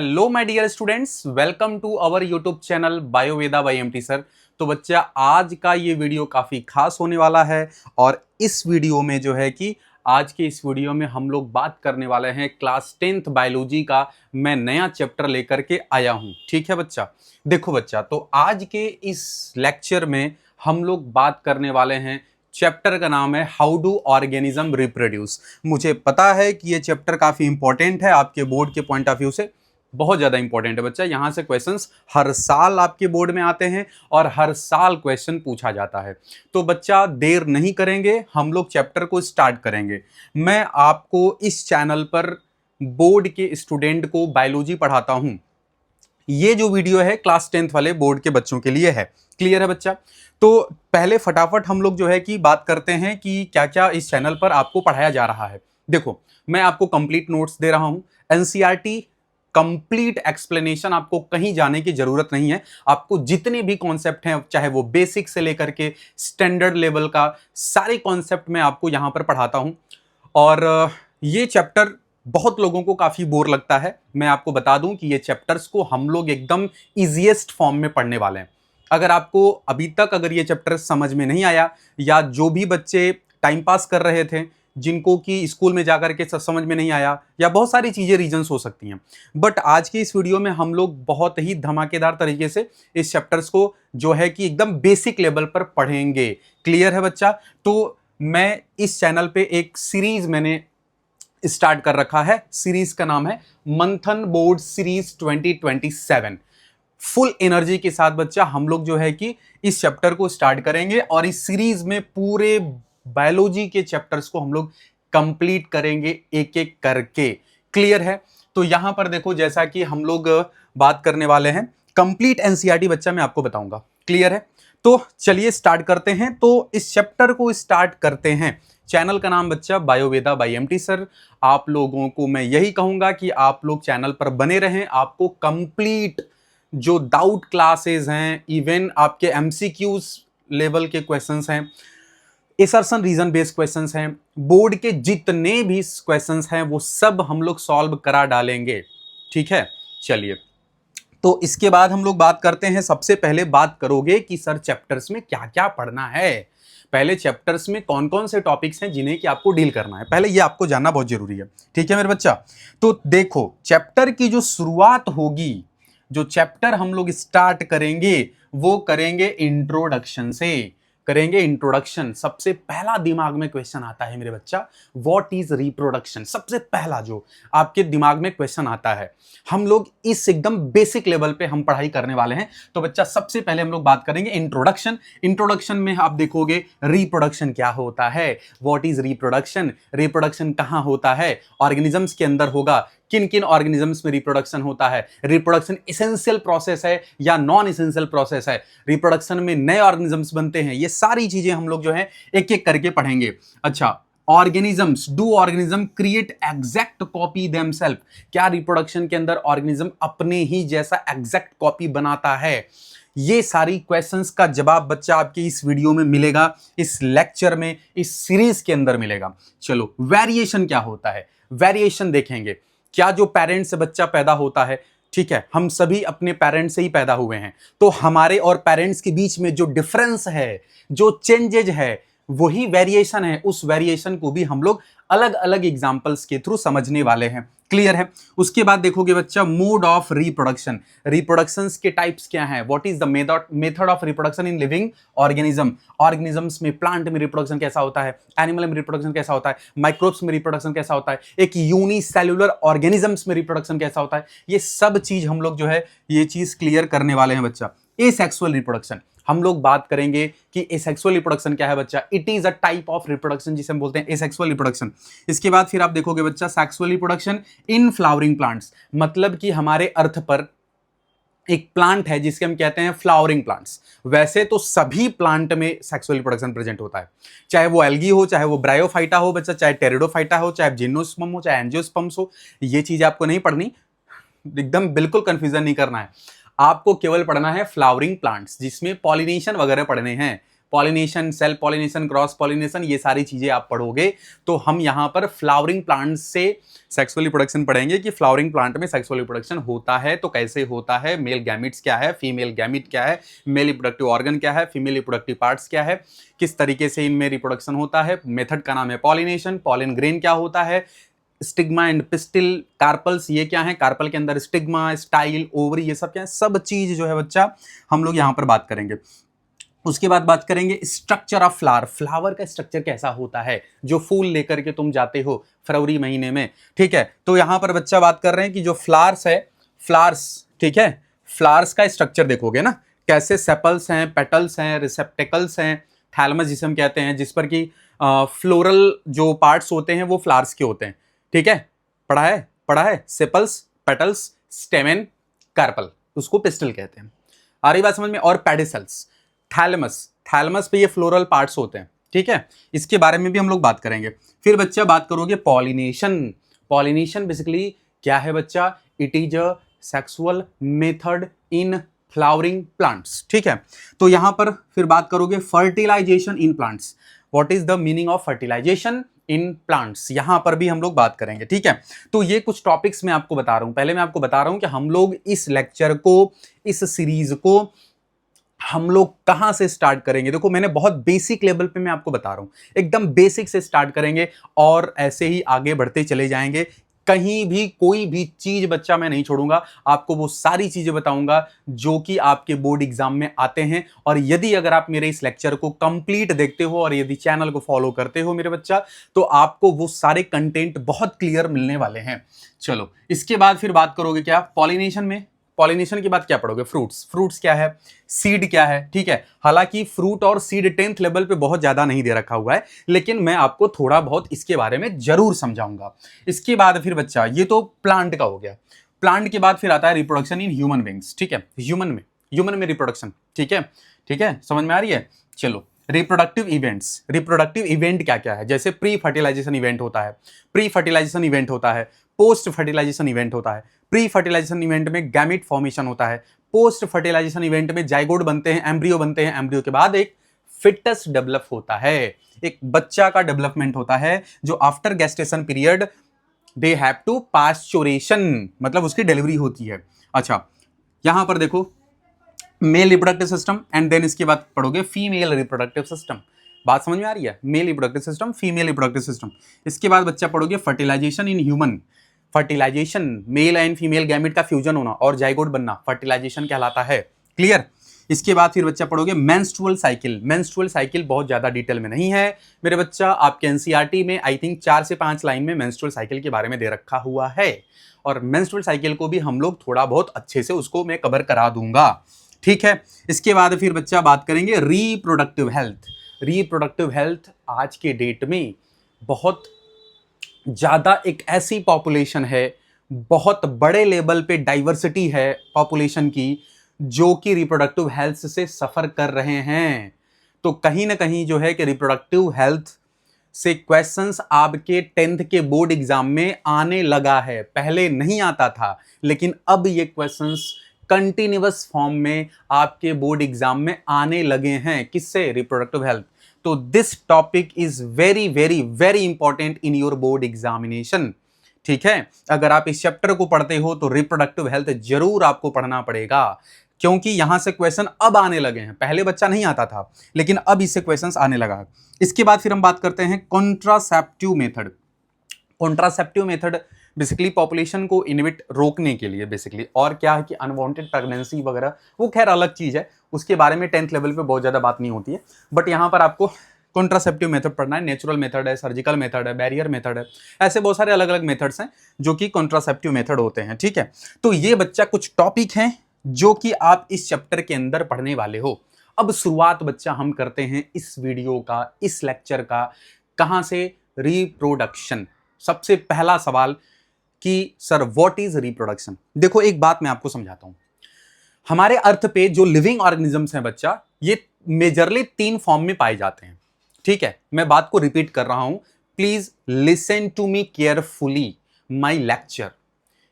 Hello my dear students, welcome to our YouTube channel Bioveda by MT sir. तो बच्चा, आज का ये वीडियो काफ़ी खास होने वाला है और इस वीडियो में जो है कि आज के इस वीडियो में हम लोग बात करने वाले हैं क्लास 10th बायोलॉजी का। मैं नया चैप्टर लेकर के आया हूँ। ठीक है बच्चा, देखो बच्चा, तो आज के इस लेक्चर में हम लोग बात करने वाले हैं, चैप्टर का नाम है हाउ डू ऑर्गेनिज्म रिप्रोड्यूस। मुझे पता है कि ये चैप्टर काफ़ी इंपॉर्टेंट है, आपके बोर्ड के पॉइंट ऑफ व्यू से बहुत ज़्यादा इंपॉर्टेंट है बच्चा। यहाँ से क्वेश्चंस हर साल आपके बोर्ड में आते हैं और हर साल क्वेश्चन पूछा जाता है। तो बच्चा, देर नहीं करेंगे, हम लोग चैप्टर को स्टार्ट करेंगे। मैं आपको इस चैनल पर बोर्ड के स्टूडेंट को बायोलॉजी पढ़ाता हूँ। ये जो वीडियो है क्लास 10th वाले बोर्ड के बच्चों के लिए है। क्लियर है बच्चा? तो पहले फटाफट हम लोग जो है कि बात करते हैं कि क्या क्या इस चैनल पर आपको पढ़ाया जा रहा है। देखो, मैं आपको कंप्लीट नोट्स दे रहा हूं, एनसीईआरटी कंप्लीट एक्सप्लेनेशन, आपको कहीं जाने की जरूरत नहीं है। आपको जितने भी कॉन्सेप्ट हैं, चाहे वो बेसिक से लेकर के स्टैंडर्ड लेवल का, सारे कॉन्सेप्ट मैं आपको यहां पर पढ़ाता हूं। और ये चैप्टर बहुत लोगों को काफी बोर लगता है। मैं आपको बता दूं कि ये चैप्टर्स को हम लोग एकदम इजीएस्ट फॉर्म में पढ़ने वाले हैं। अगर आपको अभी तक अगर ये चैप्टर समझ में नहीं आया, या जो भी बच्चे टाइम पास कर रहे थे, जिनको कि स्कूल में जाकर के समझ में नहीं आया, या बहुत सारी चीजें रीजंस हो सकती हैं, बट आज की इस वीडियो में हम लोग बहुत ही धमाकेदार तरीके से इस चैप्टर्स को जो है कि एकदम बेसिक लेवल पर पढ़ेंगे। क्लियर है बच्चा? तो मैं इस चैनल पे एक सीरीज मैंने स्टार्ट कर रखा है। सीरीज का नाम है मंथन बोर्ड सीरीज 2027। फुल एनर्जी के साथ बच्चा हम लोग जो है कि इस चैप्टर को स्टार्ट करेंगे और इस सीरीज में पूरे बायोलॉजी के चैप्टर्स को हम लोग कंप्लीट करेंगे एक एक करके। क्लियर है? तो यहां पर देखो, जैसा कि हम लोग बात करने वाले हैं कंप्लीट एनसीईआरटी बच्चा, मैं आपको बताऊंगा। क्लियर है? तो चलिए स्टार्ट करते हैं। तो इस चैप्टर को स्टार्ट करते हैं। चैनल का नाम बच्चा बायोवेदा बाय एमटी सर। आप लोगों को मैं यही कहूंगा कि आप लोग चैनल पर बने रहें। आपको कंप्लीट जो डाउट क्लासेस हैं, इवन आपके एमसीक्यूज लेवल के क्वेश्चंस हैं, असर्शन रीजन बेस्ड क्वेश्चंस हैं, बोर्ड के जितने भी क्वेश्चंस हैं वो सब हम लोग सॉल्व करा डालेंगे। ठीक है, चलिए। तो इसके बाद हम लोग बात करते हैं। सबसे पहले बात करोगे कि सर चैप्टर्स में क्या क्या पढ़ना है। पहले चैप्टर्स में कौन कौन से टॉपिक्स हैं जिन्हें कि आपको डील करना है, पहले ये आपको जानना बहुत जरूरी है। ठीक है मेरे बच्चा? तो देखो, चैप्टर की जो शुरुआत होगी, जो चैप्टर हम लोग स्टार्ट करेंगे वो करेंगे इंट्रोडक्शन से। करेंगे इंट्रोडक्शन। सबसे पहला दिमाग में क्वेश्चन आता है मेरे बच्चा, व्हाट इज रिप्रोडक्शन। सबसे पहला जो आपके दिमाग में क्वेश्चन आता है, हम लोग इस एकदम बेसिक लेवल पे हम पढ़ाई करने वाले हैं। तो बच्चा, सबसे पहले हम लोग बात करेंगे इंट्रोडक्शन। इंट्रोडक्शन में आप देखोगे रिप्रोडक्शन क्या होता है, व्हाट इज रिप्रोडक्शन, रिप्रोडक्शन कहां होता है, ऑर्गेनिजम्स के अंदर होगा, किन किन ऑर्गेनिजम्स में रिप्रोडक्शन होता है, रिप्रोडक्शन एसेंशियल प्रोसेस है या नॉन एसेंशियल प्रोसेस है, रिप्रोडक्शन में नए ऑर्गेनिजम्स बनते हैं। ये सारी चीजें हम लोग जो है एक एक करके पढ़ेंगे। अच्छा, organisms, do organism create exact copy themselves. क्या रिप्रोडक्शन के अंदर ऑर्गेनिज्म अपने ही जैसा एग्जैक्ट कॉपी बनाता है? ये सारी क्वेश्चंस का जवाब बच्चा आपके इस वीडियो में मिलेगा, इस लेक्चर में, इस सीरीज के अंदर मिलेगा। चलो, वेरिएशन क्या होता है, वेरिएशन देखेंगे। क्या जो पेरेंट्स से बच्चा पैदा होता है, ठीक है, हम सभी अपने पेरेंट्स से ही पैदा हुए हैं, तो हमारे और पेरेंट्स के बीच में जो डिफरेंस है, जो चेंजेज है, वही वेरिएशन है। उस वेरिएशन को भी हम लोग अलग अलग एग्जांपल्स के थ्रू समझने वाले हैं। क्लियर है? उसके बाद देखोगे बच्चा, मोड ऑफ रिप्रोडक्शन। रिप्रोडक्शंस के टाइप्स क्या हैं, what is the method of reproduction in living organism. Organisms में, प्लांट में रिप्रोडक्शन कैसा होता है, एनिमल में रिप्रोडक्शन कैसा होता है, माइक्रोब्स में रिप्रोडक्शन कैसा होता है, एक यूनिसेल्युलर ऑर्गेनिजम्स में रिप्रोडक्शन कैसा होता है। ये सब चीज हम लोग जो है ये चीज क्लियर करने वाले हैं बच्चा। एसेक्सुअल रिप्रोडक्शन हम लोग बात करेंगे कि एसेक्सुअल रिप्रोडक्शन क्या है बच्चा। It is a type of reproduction जिसे हम बोलते हैं एसेक्सुअल रिप्रोडक्शन। इसके बाद फिर आप देखोगे बच्चा, sexual reproduction in flowering plants. मतलब कि हमारे अर्थ पर एक प्लांट है जिसके हम कहते हैं फ्लावरिंग प्लांट्स। वैसे तो सभी प्लांट में सेक्सुअल रिप्रोडक्शन प्रेजेंट होता है, चाहे वो एल्गी हो, चाहे वो ब्रायोफाइटा हो बच्चा, चाहे टेरिडोफाइटा हो, चाहे जिम्नोस्पर्म हो, चाहे एंजियोस्पर्म्स हो। ये चीज आपको नहीं पढ़नी, एकदम बिल्कुल कंफ्यूजन नहीं करना है। आपको केवल पढ़ना है फ्लावरिंग प्लांट्स, जिसमें पॉलिनेशन वगैरह पढ़ने हैं। Pollination, self pollination, cross pollination, ये सारी चीजें आप पढ़ोगे। तो हम यहाँ पर फ्लावरिंग प्लांट से सेक्सुअल रिप्रोडक्शन पढ़ेंगे कि फ्लावरिंग प्लांट में सेक्सुअल रिप्रोडक्शन होता है तो कैसे होता है, मेल गैमिट्स क्या है, फीमेल गैमिट क्या है, मेल रिप्रोडक्टिव ऑर्गन क्या है, फीमेल रिप्रोडक्टिव पार्ट्स क्या है, किस तरीके से इनमें रिप्रोडक्शन होता है। मेथड का नाम है पॉलिनेशन। पॉलिन ग्रेन क्या होता है, स्टिग्मा एंड पिस्टिल, कार्पल्स ये क्या है, कार्पल के अंदर स्टिग्मा, स्टाइल, ओवरी, ये सब क्या है, सब चीज जो है बच्चा हम लोग यहां पर बात करेंगे। उसके बाद बात करेंगे स्ट्रक्चर ऑफ फ्लावर, फ्लावर का स्ट्रक्चर कैसा होता है, जो फूल लेकर के तुम जाते हो फरवरी महीने में, ठीक है। तो यहां पर बच्चा बात कर रहे हैं कि जो फ्लावर्स है, फ्लावर्स, ठीक है, फ्लावर्स का स्ट्रक्चर देखोगे ना, कैसे सेपल्स हैं, पेटल्स हैं, रिसेप्टेकल्स हैं, थैलमस जिसे हम कहते हैं, जिस पर कि फ्लोरल जो पार्ट्स होते हैं वो फ्लावर्स के होते हैं, ठीक है। पढ़ा है, सेपल्स, पेटल्स, स्टेमेन, कार्पल, उसको पिस्टल कहते हैं। आ रही बात समझ में। और पेडिसल्स, थैलमस, थैलमस पे ये फ्लोरल पार्ट्स होते हैं, ठीक है। इसके बारे में भी हम लोग बात करेंगे। फिर बच्चा बात करोगे पॉलिनेशन। पॉलिनेशन बेसिकली क्या है बच्चा, it is a sexual method in flowering plants, ठीक है। तो यहां पर फिर बात करोगे fertilisation in plants. What is the meaning of fertilisation in plants, यहां पर भी हम लोग बात करेंगे, ठीक है। तो ये कुछ टॉपिक्स मैं आपको बता रहा हूं। पहले मैं आपको बता रहा हूं कि हम लोग इस लेक्चर को, इस सीरीज को हम लोग कहां से स्टार्ट करेंगे। देखो मैंने बहुत बेसिक लेवल पे मैं आपको बता रहा हूं, एकदम बेसिक से स्टार्ट करेंगे और ऐसे ही आगे बढ़ते चले जाएंगे। कहीं भी कोई भी चीज बच्चा मैं नहीं छोड़ूंगा, आपको वो सारी चीजें बताऊंगा जो कि आपके बोर्ड एग्जाम में आते हैं। और यदि अगर आप मेरे इस लेक्चर को कंप्लीट देखते हो और यदि चैनल को फॉलो करते हो मेरे बच्चा, तो आपको वो सारे कंटेंट बहुत क्लियर मिलने वाले हैं। चलो इसके बाद फिर बात करोगे क्या, पॉलिनेशन में। पॉलिनेशन के बाद क्या पढ़ोगे, फ्रूट्स। फ्रूट्स क्या है, सीड क्या है, ठीक है। हालांकि फ्रूट और सीड 10th लेवल पे बहुत ज्यादा नहीं दे रखा हुआ है, लेकिन मैं आपको थोड़ा बहुत इसके बारे में जरूर समझाऊंगा। इसके बाद फिर बच्चा, ये तो प्लांट का हो गया। प्लांट के बाद फिर आता है रिप्रोडक्शन इन ह्यूमन बींग्स, ठीक है। ह्यूमन में रिप्रोडक्शन, ठीक है, ठीक है, समझ में आ रही है। चलो रिप्रोडक्टिव इवेंट्स, रिप्रोडक्टिव इवेंट क्या क्या है, जैसे प्री फर्टिलाइजेशन इवेंट होता है, प्री फर्टिलाइजेशन इवेंट होता है, पोस्ट फर्टिलाइजेशन इवेंट होता है। प्री फर्टिलाइजेशन इवेंट में गैमिट फॉर्मेशन होता है, पोस्ट फर्टिलाइजेशन इवेंट में जाइगोट बनते हैं, एम्ब्रियो बनते हैं, एम्ब्रियो के बाद एक फिटस डेवलप होता है, एक बच्चा का डेवलपमेंट होता है, जो after gestation period they have to parturition, मतलब उसकी डिलीवरी होती है। अच्छा यहां पर देखो male reproductive system and then इसके बाद पढ़ोगे फीमेल रिप्रोडक्टिव सिस्टम। बात समझ में आ रही है, male reproductive system, female reproductive system. इसके बाद बच्चा पढ़ोगे fertilisation in human. Fertilisation, male and female gamete का फ्यूजन होना और जाइगोट बनना फर्टिलाइजेशन कहलाता है, क्लियर। इसके बाद फिर बच्चा पढ़ोगे मेंस्ट्रुअल साइकिल। मेंस्ट्रुअल साइकिल बहुत ज्यादा डिटेल में नहीं है मेरे बच्चा, आपके एनसीईआरटी में आई थिंक 4 से 5 लाइन में मेंस्ट्रुअल साइकिल के बारे में दे रखा हुआ है, और मेंस्ट्रुअल साइकिल को भी हम लोग थोड़ा बहुत अच्छे से उसको मैं कवर करा दूंगा, ठीक है। इसके बाद फिर बच्चा बात करेंगे रिप्रोडक्टिव हेल्थ। रिप्रोडक्टिव हेल्थ आज के डेट में बहुत ज्यादा एक ऐसी पॉपुलेशन है, बहुत बड़े लेवल पे डाइवर्सिटी है पॉपुलेशन की, जो कि रिप्रोडक्टिव हेल्थ से सफर कर रहे हैं। तो कहीं ना कहीं जो है कि रिप्रोडक्टिव हेल्थ से क्वेश्चंस आपके 10th के बोर्ड एग्जाम में आने लगा है। पहले नहीं आता था, लेकिन अब ये क्वेश्चंस कंटिन्यूअस फॉर्म में आपके बोर्ड एग्जाम में आने लगे हैं। किससे, रिप्रोडक्टिव हेल्थ। तो this topic is very very very important in your board examination, ठीक है। अगर आप इस चैप्टर को पढ़ते हो तो रिप्रोडक्टिव हेल्थ जरूर आपको पढ़ना पड़ेगा, क्योंकि यहां से क्वेश्चन अब आने लगे हैं। पहले बच्चा नहीं आता था, लेकिन अब इससे क्वेश्चंस आने लगा। इसके बाद फिर हम बात करते हैं contraceptive method. Contraceptive method basically population को इनहिबिट रोकने के लिए बेसिकली, और क्या है कि अनवांटेड प्रेगनेंसी वगैरह वो खैर अलग चीज है, उसके बारे में 10th लेवल पे बहुत ज्यादा बात नहीं होती है। बट यहाँ पर आपको कॉन्ट्रासेप्टिव मेथड पढ़ना है। नेचुरल मेथड है, सर्जिकल मेथड है, बैरियर मेथड है, ऐसे बहुत सारे अलग अलग मेथड्स हैं जो कि कॉन्ट्रासेप्टिव मेथड होते हैं, ठीक है। तो ये बच्चा कुछ टॉपिक हैं जो कि आप इस चैप्टर के अंदर पढ़ने वाले हो। अब शुरुआत बच्चा हम करते हैं इस वीडियो का, इस लेक्चर का, कहां से, रिप्रोडक्शन। सबसे पहला सवाल कि सर व्हाट इज रिप्रोडक्शन। देखो एक बात मैं आपको समझाता हूं। हमारे अर्थ पे जो लिविंग ऑर्गेनिजम्स हैं बच्चा, ये मेजरली 3 फॉर्म में पाए जाते हैं, ठीक है। मैं बात को रिपीट कर रहा हूं, please listen to me carefully my lecture,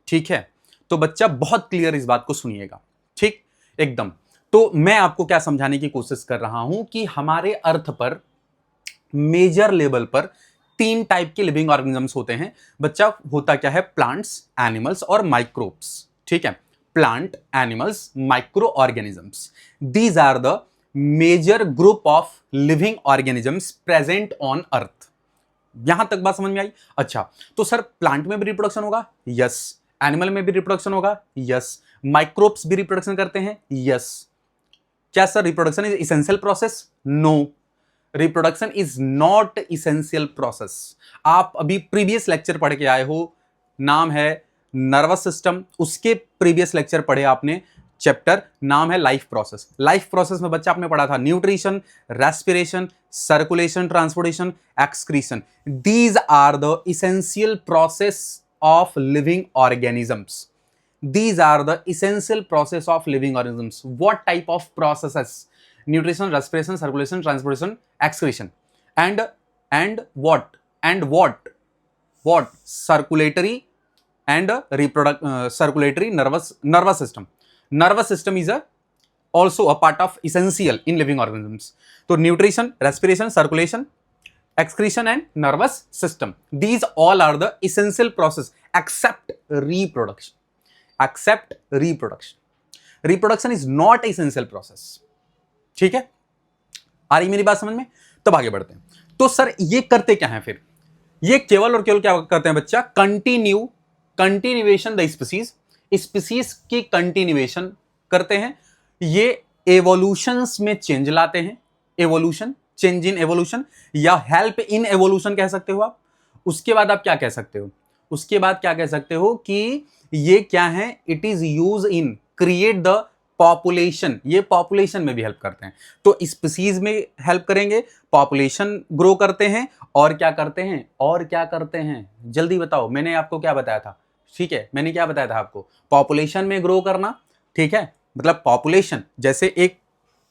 ठीक है। तो बच्चा बहुत क्लियर इस बात को सुनिएगा, ठीक, एकदम। तो मैं आपको क्या समझाने की कोशिश कर रहा हूं कि हमारे अर्थ पर मेजर लेवल पर 3 टाइप के लिविंग ऑर्गेनिजम्स होते हैं बच्चा। होता क्या है? प्लांट्स, एनिमल्स और माइक्रोब्स। ठीक है, plant, animals, micro organisms, these are the major group of living organisms present on earth. यहां तक बात समझ में आई? अच्छा, तो सर प्लांट में भी रिप्रोडक्शन होगा? यस। एनिमल में भी रिप्रोडक्शन होगा? यस। माइक्रोब्स भी रिप्रोडक्शन करते हैं? यस। क्या sir reproduction is essential process? No, reproduction is not essential process. आप अभी प्रीवियस लेक्चर पढ़ के आए हो, नाम है नर्वस सिस्टम, उसके प्रीवियस लेक्चर पढ़े आपने, चैप्टर नाम है लाइफ प्रोसेस। लाइफ प्रोसेस में बच्चा आपने पढ़ा था nutrition, respiration, circulation, transportation, excretion. These are the essential process of living organisms. These are the essential process of living organisms. What type of processes? Nutrition, respiration, circulation, transportation, excretion, and what circulatory and circulatory nervous system. Nervous system is also a part of essential in living organisms. So nutrition, respiration, circulation, excretion and nervous system, these all are the essential process except reproduction. Except reproduction. Reproduction is not essential process. ठीक है, आ रही मेरी बात समझ में? तब आगे बढ़ते हैं। तो सर ये करते क्या है फिर? ये केवल और केवल क्या करते हैं बच्चा? कंटिन्यूएशन द स्पीसीज की कंटिन्यूएशन करते हैं। ये एवोल्यूशंस में चेंज लाते हैं। एवोल्यूशन, चेंज इन एवोल्यूशन या हेल्प इन एवोल्यूशन कह सकते हो आप। उसके बाद आप क्या कह सकते हो? उसके बाद क्या कह सकते हो कि ये क्या है? It is use in create the population. ये पॉपुलेशन में भी हेल्प करते हैं। तो स्पीसीज में हेल्प करेंगे, पॉपुलेशन ग्रो करते हैं, और क्या करते हैं? और क्या करते हैं? जल्दी बताओ, मैंने आपको क्या बताया था? ठीक है, मैंने क्या बताया था आपको? पॉपुलेशन में ग्रो करना। ठीक है, मतलब पॉपुलेशन जैसे एक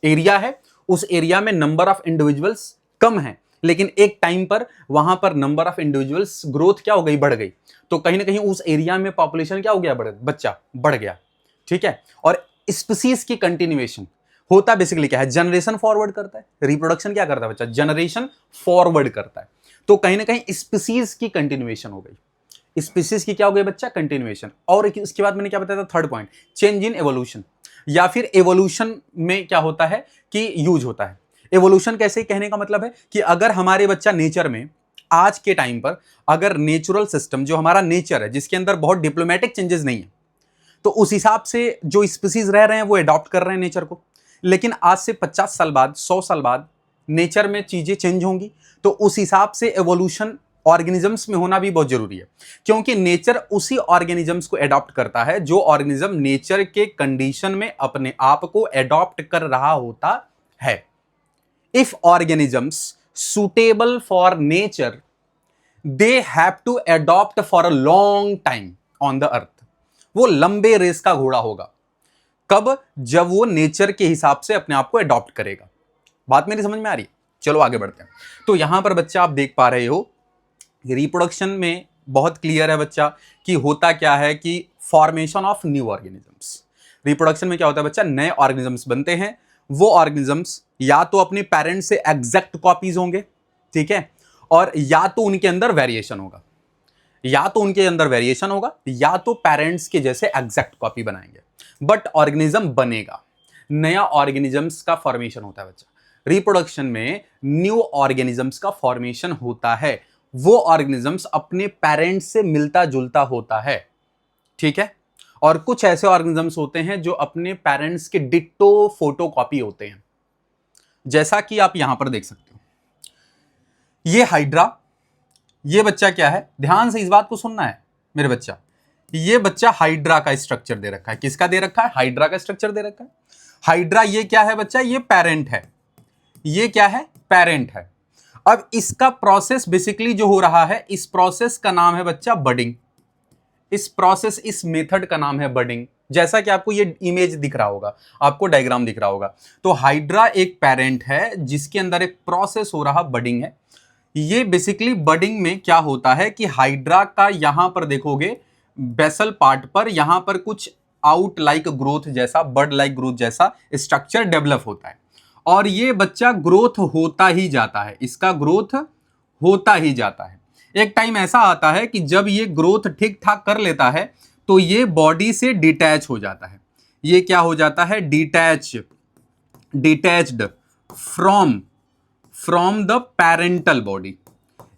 एरिया है, उस एरिया में नंबर ऑफ इंडिविजुअल्स कम है, लेकिन एक टाइम पर वहां पर नंबर ऑफ इंडिविजुअल्स ग्रोथ क्या हो गई? बढ़ गई। तो कहीं ना कहीं उस एरिया में पॉपुलेशन क्या हो गया? बच्चा बढ़ गया। ठीक है, और स्पीसीज की कंटिन्यूएशन होता बेसिकली क्या है? जनरेशन फॉरवर्ड करता है। रिप्रोडक्शन क्या करता है बच्चा? जनरेशन फॉरवर्ड करता है। तो कहीं ना कहीं स्पीसीज की कंटिन्यूएशन हो गई। स्पीसीज की क्या हो गई बच्चा? कंटिन्यूएशन। और इसके बाद मैंने क्या बताया था? Third point, change in evolution, या फिर एवोल्यूशन में क्या होता है कि यूज होता है। एवोल्यूशन कैसे? कहने का मतलब है कि अगर हमारे बच्चा नेचर में आज के टाइम पर अगर नेचुरल सिस्टम जो हमारा नेचर है, जिसके अंदर बहुत डिप्लोमेटिक चेंजेस नहीं है, तो उस हिसाब से जो स्पीसीज रह रहे हैं वो अडॉप्ट कर रहे हैं नेचर को। लेकिन आज से 50 साल बाद, 100 साल बाद नेचर में चीजें चेंज होंगी, तो उस हिसाब से एवोल्यूशन ऑर्गेनिजम्स में होना भी बहुत जरूरी है, क्योंकि नेचर उसी ऑर्गेनिजम्स को अडॉप्ट करता है जो ऑर्गेनिज्म नेचर के कंडीशन में अपने आप को अडॉप्ट कर रहा होता है। If organisms suitable for nature, they have to adopt for a long time on the earth. वो लंबे रेस का घोड़ा होगा। कब? जब वो नेचर के हिसाब से अपने आप को अडॉप्ट करेगा। बात मेरी समझ में आ रही है? चलो आगे बढ़ते हैं। तो यहां पर बच्चा आप देख पा रहे हो रिप्रोडक्शन में बहुत क्लियर है बच्चा कि होता क्या है कि formation of new organisms. Reproduction में क्या होता है बच्चा? नए ऑर्गेनिजम्स बनते हैं। वो ऑर्गेनिजम्स या तो अपने पेरेंट्स से एग्जैक्ट कॉपीज होंगे, ठीक है, और या तो उनके अंदर वेरिएशन होगा, या तो उनके अंदर वेरिएशन होगा, या तो पेरेंट्स के जैसे एग्जैक्ट कॉपी बनाएंगे, बट ऑर्गेनिज्म बनेगा। नया ऑर्गेनिजम्स का फॉर्मेशन होता है बच्चा। रिप्रोडक्शन में न्यू ऑर्गेनिजम्स का फॉर्मेशन होता है। वो ऑर्गेनिजम्स अपने पेरेंट्स से मिलता जुलता होता है, ठीक है। और कुछ ऐसे ऑर्गेनिजम्स होते हैं जो अपने पेरेंट्स के डिट्टो फोटोकॉपी होते हैं, जैसा कि आप यहां पर देख सकते हो। ये हाइड्रा, ये बच्चा क्या है? ध्यान से इस बात को सुनना है मेरे बच्चा। ये बच्चा हाइड्रा का स्ट्रक्चर दे रखा है। किसका दे रखा है? हाइड्रा का स्ट्रक्चर दे रखा है। हाइड्रा ये क्या है बच्चा? ये पेरेंट है। ये क्या है? पेरेंट है। अब इसका प्रोसेस बेसिकली जो हो रहा है, इस प्रोसेस का नाम है बच्चा बडिंग। इस प्रोसेस, इस मेथड का नाम है बडिंग। जैसा कि आपको ये इमेज दिख रहा होगा, आपको डायग्राम दिख रहा होगा। तो हाइड्रा एक पेरेंट है जिसके अंदर एक प्रोसेस हो रहा बडिंग है। ये बेसिकली बडिंग में क्या होता है कि हाइड्रा का यहां पर देखोगे बेसल पार्ट पर, यहां पर कुछ आउट लाइक ग्रोथ जैसा, बर्ड लाइक ग्रोथ जैसा स्ट्रक्चर डेवलप होता है। और ये बच्चा ग्रोथ होता ही जाता है, इसका ग्रोथ होता ही जाता है। एक टाइम ऐसा आता है कि जब ये ग्रोथ ठीक ठाक कर लेता है तो ये बॉडी से डिटैच हो जाता है। ये क्या हो जाता है? Detached from the parental body.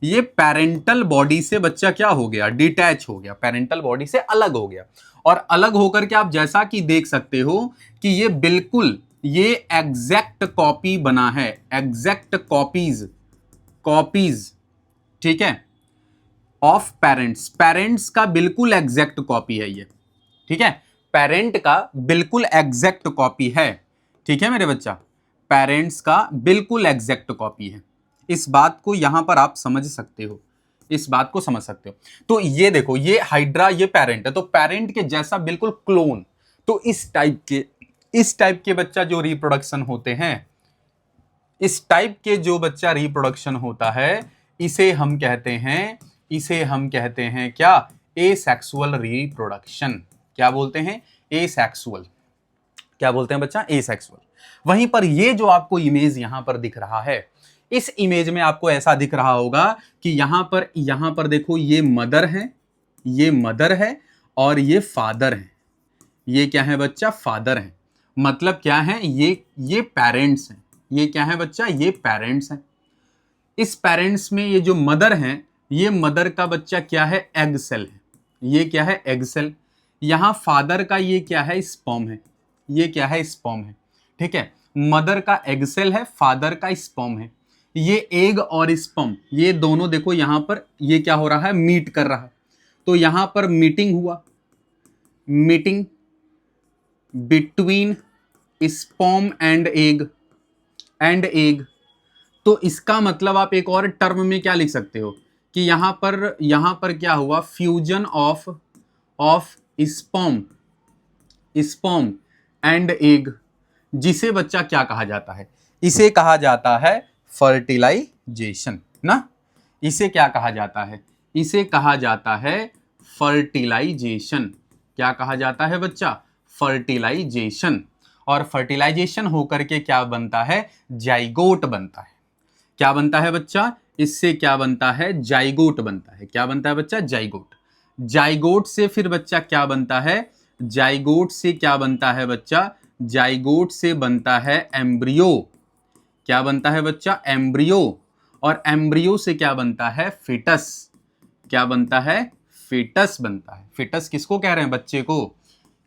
ये पेरेंटल बॉडी से बच्चा क्या हो गया? डिटैच हो गया, पेरेंटल बॉडी से अलग हो गया। और अलग होकर के आप जैसा कि देख सकते हो कि ये बिल्कुल ये एग्जैक्ट कॉपी बना है, एग्जैक्ट कॉपीज, ठीक है, ऑफ पेरेंट्स का बिल्कुल एग्जैक्ट कॉपी है ये, ठीक है, पेरेंट का बिल्कुल एग्जैक्ट कॉपी है, ठीक है मेरे बच्चा, पेरेंट्स का बिल्कुल एग्जैक्ट कॉपी है। इस बात को यहां पर आप समझ सकते हो, इस बात को समझ सकते हो। तो ये देखो, ये हाइड्रा, ये पेरेंट है, तो पेरेंट के जैसा बिल्कुल क्लोन। तो इस टाइप के बच्चा जो रिप्रोडक्शन होते हैं, इस टाइप के जो बच्चा रिप्रोडक्शन होता है, इसे हम कहते हैं क्या? Asexual reproduction. क्या बोलते हैं? एसेक्सुअल। क्या बोलते हैं बच्चा? एसेक्सुअल। वहीं पर ये जो आपको इमेज यहां पर दिख रहा है, इस इमेज में आपको ऐसा दिख रहा होगा कि यहां पर देखो, ये मदर है और ये फादर है। ये क्या है बच्चा? फादर है। मतलब क्या है? ये पेरेंट्स हैं। ये क्या है बच्चा? ये पेरेंट्स हैं। इस पेरेंट्स में ये जो मदर है, ये मदर का बच्चा क्या है? एग सेल है। ये क्या है? Egg cell. यहां फादर का ये क्या है? स्पर्म है। ये क्या है? स्पर्म है, ठीक है। मदर का एग सेल है, फादर का स्पर्म है। ये एग और स्पर्म, ये दोनों देखो यहां पर ये क्या हो रहा है? मीट कर रहा है। तो यहां पर मीटिंग हुआ, meeting between sperm and egg. तो इसका मतलब आप एक और टर्म में क्या लिख सकते हो कि यहां पर क्या हुआ? Fusion of sperm and egg, जिसे बच्चा क्या कहा जाता है? इसे कहा जाता है फर्टिलाइजेशन ना। इसे क्या कहा जाता है? इसे कहा जाता है फर्टिलाइजेशन। क्या कहा जाता है बच्चा? फर्टिलाइजेशन। और फर्टिलाइजेशन होकर के क्या बनता है? जाइगोट बनता है। क्या बनता है बच्चा? इससे क्या बनता है? जाइगोट बनता है। क्या बनता है बच्चा? जाइगोट। जाइगोट से फिर बच्चा क्या बनता है? जाइगोट से क्या बनता है बच्चा? जाइगोट से बनता है एम्ब्रियो। क्या बनता है बच्चा? एम्ब्रियो। और एम्ब्रियो से क्या बनता है? फिटस। क्या बनता है? फिटस बनता है। फिटस किसको कह रहे हैं? बच्चे को।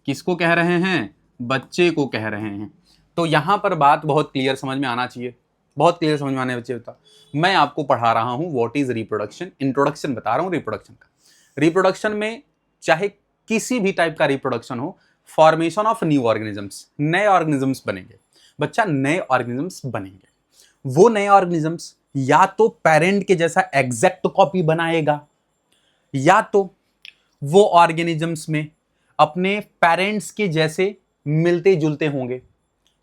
किसको कह रहे हैं? बच्चे को कह रहे हैं। तो यहां पर बात बहुत क्लियर समझ में आना चाहिए, बहुत क्लियर समझ में आने बच्चे होता। मैं आपको पढ़ा रहा हूं व्हाट इज रिप्रोडक्शन, इंट्रोडक्शन बता रहा हूं रिप्रोडक्शन का। रिप्रोडक्शन में चाहे किसी भी टाइप का रिप्रोडक्शन हो, फॉर्मेशन ऑफ न्यू ऑर्गेनिजम्स, नए ऑर्गेनिजम्स बनेंगे बच्चा, नए ऑर्गेनिजम्स बनेंगे। वो नए ऑर्गेनिजम्स या तो पेरेंट के जैसा एग्जैक्ट कॉपी बनाएगा, या तो वो ऑर्गेनिजम्स में अपने पेरेंट्स के जैसे मिलते जुलते होंगे,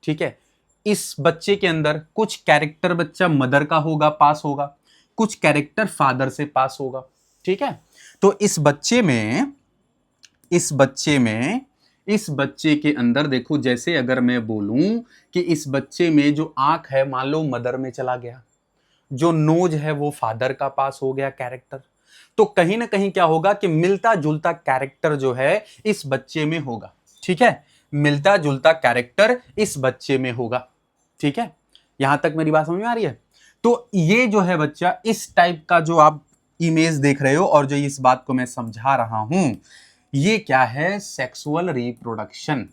ठीक है। इस बच्चे के अंदर कुछ कैरेक्टर बच्चा मदर का होगा, पास होगा, कुछ कैरेक्टर फादर से पास होगा, ठीक है। तो इस बच्चे के अंदर देखो, जैसे अगर मैं बोलूं कि इस बच्चे में जो आंख है मान लो मदर में चला गया, जो नोज है वो फादर का पास हो गया कैरेक्टर, तो कहीं ना कहीं क्या होगा कि मिलता जुलता कैरेक्टर जो है इस बच्चे में होगा, ठीक है। मिलता जुलता कैरेक्टर इस बच्चे में होगा, ठीक है। यहां तक मेरी बात समझ में आ रही है? तो ये जो है बच्चा, इस टाइप का जो आप इमेज देख रहे हो और जो इस बात को मैं समझा रहा हूं, ये क्या है? Sexual reproduction.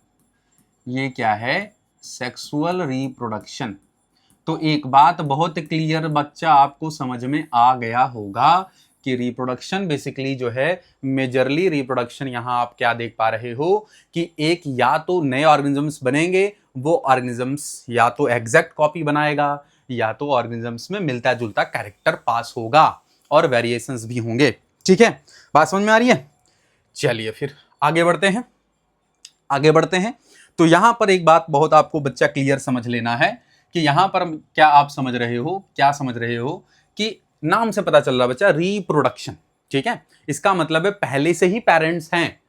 ये क्या है? Sexual reproduction. तो एक बात बहुत क्लियर बच्चा आपको समझ में आ गया होगा कि रिप्रोडक्शन बेसिकली जो है, मेजरली रिप्रोडक्शन यहां आप क्या देख पा रहे हो कि एक या तो नए ऑर्गेनिजम्स बनेंगे, वो ऑर्गेनिजम्स या तो एग्जैक्ट कॉपी बनाएगा, या तो ऑर्गेनिजम्स में मिलता जुलता कैरेक्टर पास होगा और वेरिएशंस भी होंगे, ठीक है। बात समझ में आ रही है? चलिए फिर आगे बढ़ते हैं। तो यहां पर एक बात बहुत आपको बच्चा क्लियर समझ लेना है कि यहां पर क्या आप समझ रहे हो कि नाम से पता चल रहा बच्चा, रिप्रोडक्शन, ठीक है। इसका मतलब है पहले से ही पेरेंट्स हैं,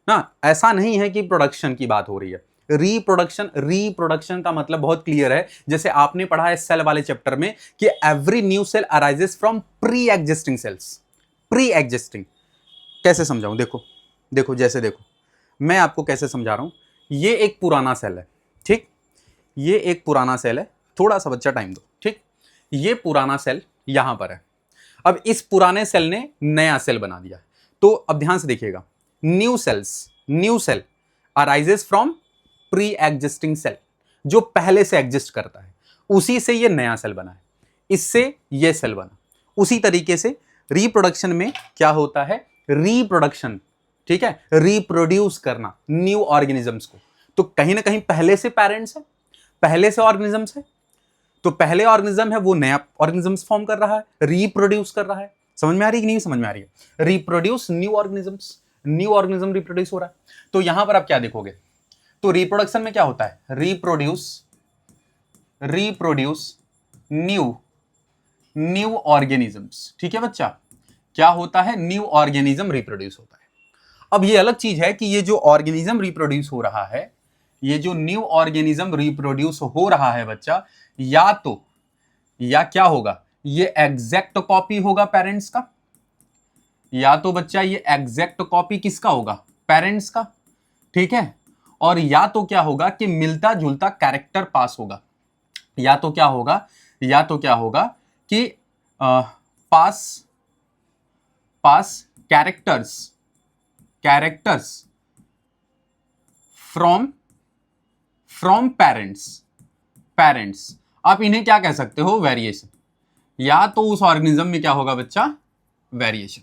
ना, ऐसा नहीं है कि प्रोडक्शन की बात हो रही है। रिप्रोडक्शन का मतलब बहुत क्लियर है, जैसे आपने पढ़ा है सेल वाले चैप्टर में कि every new cell arises from pre existing cells. Pre existing कैसे समझाऊं? देखो देखो, जैसे देखो मैं आपको कैसे समझा रहा हूं। ये एक पुराना सेल है, ठीक, ये एक पुराना सेल है, थोड़ा सा बच्चा टाइम दो, ठीक, ये पुराना सेल यहां पर है। अब इस पुराने सेल ने नया सेल बना दिया। तो अब ध्यान से देखिएगा, new cell arises from pre existing cell, जो पहले से एग्जिस्ट करता है, उसी से ये नया सेल बना है, इससे ये सेल बना। उसी तरीके से रिप्रोडक्शन में क्या होता है? रिप्रोडक्शन, ठीक है, रिप्रोड्यूस करना न्यू ऑर्गेनिजम्स को। तो कहीं ना कहीं पहले से पेरेंट्स है, पहले से ऑर्गेनिजम्स है, तो पहले ऑर्गेनिज्म है वो नया ऑर्गेनिजम्स फॉर्म कर रहा है, रिप्रोड्यूस कर रहा है। समझ में आ रही है कि नहीं समझ में आ रही है? Reproduce new organisms, new organism reproduce हो रहा है। तो यहां पर आप क्या देखोगे? तो रिप्रोडक्शन में क्या होता है? रिप्रोड्यूस न्यू ऑर्गेनिजम्स, ठीक है बच्चा, क्या होता है? न्यू ऑर्गेनिज्म रिप्रोड्यूस होता है। अब ये अलग चीज है कि ये जो ऑर्गेनिज्म रिप्रोड्यूस हो रहा है, ये जो न्यू ऑर्गेनिज्म रिप्रोड्यूस हो रहा है बच्चा, या क्या होगा? ये एग्जैक्ट कॉपी होगा पेरेंट्स का, या तो बच्चा ये एग्जैक्ट कॉपी किसका होगा? पेरेंट्स का, ठीक है। और या तो क्या होगा कि मिलता जुलता कैरेक्टर पास होगा, या तो क्या होगा, या तो क्या होगा कि पास कैरेक्टर्स फ्रॉम पेरेंट्स। आप इन्हें क्या कह सकते हो? वेरिएशन। या तो उस ऑर्गेनिज्म में क्या होगा बच्चा? वेरिएशन,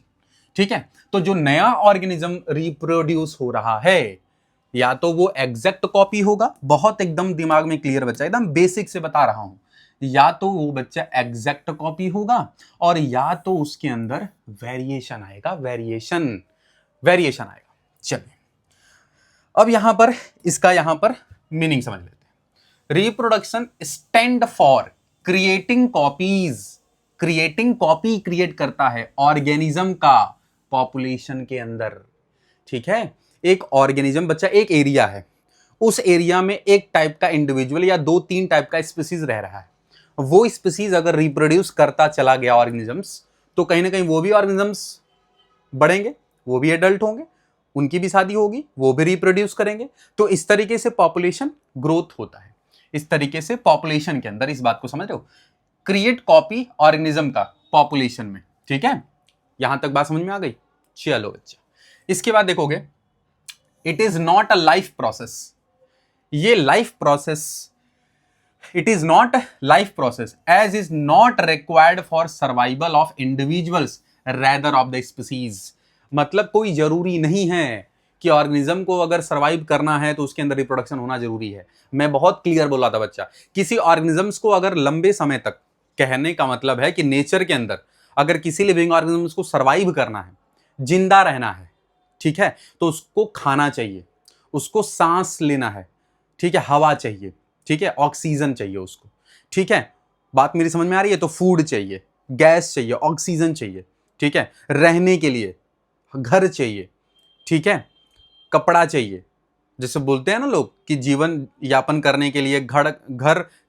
ठीक है। तो जो नया ऑर्गेनिज्म रिप्रोड्यूस हो रहा है, या तो वो एग्जैक्ट कॉपी होगा, बहुत एकदम दिमाग में क्लियर बच्चा, एकदम बेसिक से बता रहा हूं, या तो वो बच्चा एग्जैक्ट कॉपी होगा, और या तो उसके अंदर वेरिएशन आएगा, वेरिएशन आएगा। चलिए अब यहां पर इसका यहां पर मीनिंग समझ लेते हैं। Reproduction stand for creating copy create करता है ऑर्गेनिज्म का पॉपुलेशन के अंदर, ठीक है। एक ऑर्गेनिज्म बच्चा, एक एरिया है, उस एरिया में एक टाइप का इंडिविजुअल या 2-3 टाइप का स्पीसीज रह रहा है। वो स्पीसीज अगर रिप्रोड्यूस करता चला गया ऑर्गेनिजम्स, तो कहीं ना कहीं वो भी ऑर्गेनिजम्स बढ़ेंगे, वो भी एडल्ट होंगे, उनकी भी शादी होगी, वो भी रिप्रोड्यूस करेंगे। तो इस तरीके से पॉपुलेशन ग्रोथ होता है। इस तरीके से पॉपुलेशन के अंदर, इस बात को समझ रहे हो, क्रिएट कॉपी ऑर्गेनिज्म का पॉपुलेशन में, ठीक है। यहां तक बात समझ में आ गई? चलो बच्चा, इसके बाद देखोगे, it is not a life process. ये life process, it is not life process as is not required for survival of individuals rather of the species. मतलब कोई जरूरी नहीं है कि ऑर्गेनिज्म को अगर सर्वाइव करना है तो उसके अंदर रिप्रोडक्शन होना जरूरी है। मैं बहुत क्लियर बोला था बच्चा, किसी ऑर्गेनिजम्स को अगर लंबे समय तक, कहने का मतलब है कि नेचर के अंदर अगर किसी लिविंग ऑर्गेनिजम्स को सर्वाइव करना है, जिंदा रहना है, ठीक है, तो उसको खाना चाहिए, उसको सांस लेना है, ठीक है, हवा चाहिए, ठीक है, ऑक्सीजन चाहिए उसको, ठीक है। बात मेरी समझ में आ रही है? तो फूड चाहिए, गैस चाहिए, ऑक्सीजन चाहिए, ठीक है, रहने के लिए घर चाहिए, ठीक है, कपड़ा चाहिए। जैसे बोलते हैं ना लोग कि जीवन यापन करने के लिए घर